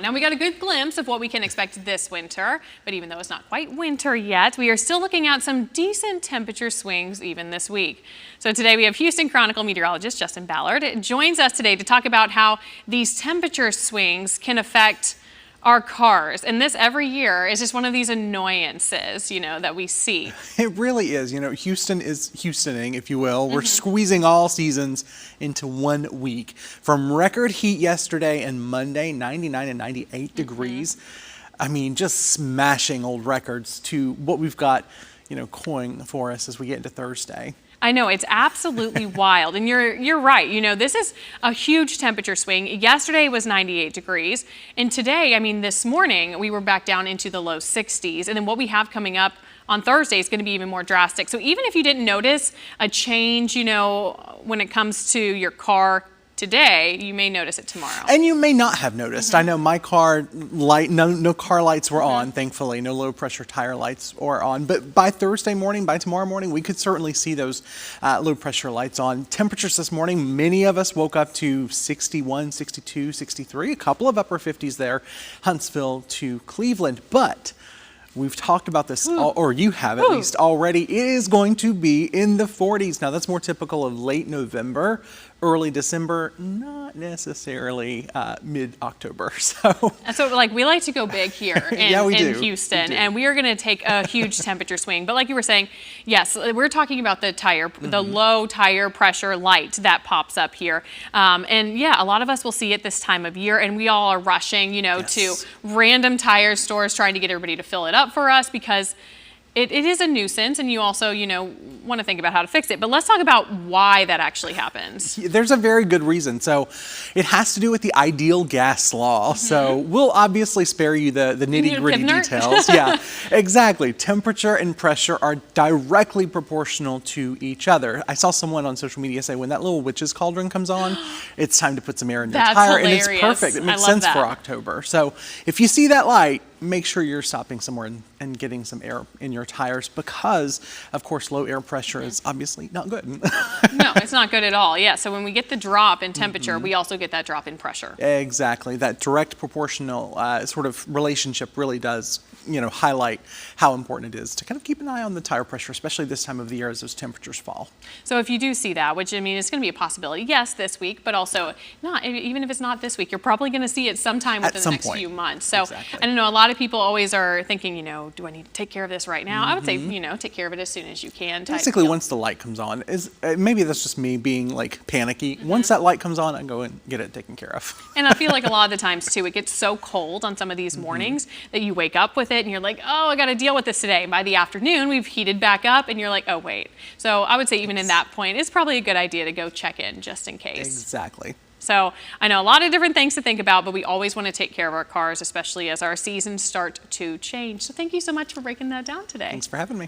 Now we got a good glimpse of what we can expect this winter, but even though it's not quite winter yet, we are still looking at some decent temperature swings even this week. So today we have Houston Chronicle meteorologist Justin Ballard. It joins us today to talk about how these temperature swings can affect our cars. And this every year is just one of these annoyances, that we see. It really is. Houston is Houstoning, if you will. We're squeezing all seasons into 1 week. From record heat yesterday and Monday, 99 and 98 degrees. I mean, just smashing old records to what we've got, coing for us as we get into Thursday. I know, it's absolutely wild. And you're right. This is a huge temperature swing. Yesterday was 98 degrees. And today, this morning, we were back down into the low 60s. And then what we have coming up on Thursday is going to be even more drastic. So even if you didn't notice a change, when it comes to your car today, you may notice it tomorrow. And you may not have noticed. I know my car light, no car lights were on, thankfully. No low pressure tire lights were on. But by Thursday morning, by tomorrow morning, we could certainly see those low pressure lights on. Temperatures this morning, many of us woke up to 61, 62, 63, a couple of upper 50s there, Huntsville to Cleveland. But we've talked about this, or you have at least already. It is going to be in the 40s. Now, that's more typical of late November, early December, not necessarily mid-October. So we like to go big here in Houston, and we are going to take a huge temperature swing. But like you were saying, yes, we're talking about the tire, the low tire pressure light that pops up here. And yeah, a lot of us will see it this time of year, and we all are rushing, to random tire stores trying to get everybody to fill it up for us because it is a nuisance, and you also, want to think about how to fix it. But let's talk about why that actually happens. There's a very good reason. So it has to do with the ideal gas law. So we'll obviously spare you the nitty-gritty details. Yeah, exactly. Temperature and pressure are directly proportional to each other. I saw someone on social media say when that little witch's cauldron comes on, it's time to put some air in your tire. Hilarious. And it's perfect. It makes sense for October. So if you see that light, make sure you're stopping somewhere and getting some air in your tires because, of course, low air pressure is obviously not good. No, it's not good at all. Yeah, so when we get the drop in temperature, we also get that drop in pressure. Exactly. That direct proportional sort of relationship really does, highlight how important it is to kind of keep an eye on the tire pressure, especially this time of the year as those temperatures fall. So if you do see that, which it's going to be a possibility, yes, this week, but also not, even if it's not this week, you're probably going to see it sometime within the next few months. So I don't know, a lot of people always are thinking, do I need to take care of this right now? I would say, take care of it as soon as you can. Basically, once the light comes on, maybe that's just me being like panicky. Once that light comes on, I go and get it taken care of. And I feel like a lot of the times too, it gets so cold on some of these mornings that you wake up with it and you're like, oh, I got to deal with this today. And by the afternoon, we've heated back up and you're like, oh, wait. So I would say even in that point, it's probably a good idea to go check in just in case. Exactly. So I know a lot of different things to think about, but we always want to take care of our cars, especially as our seasons start to change. So thank you so much for breaking that down today. Thanks for having me.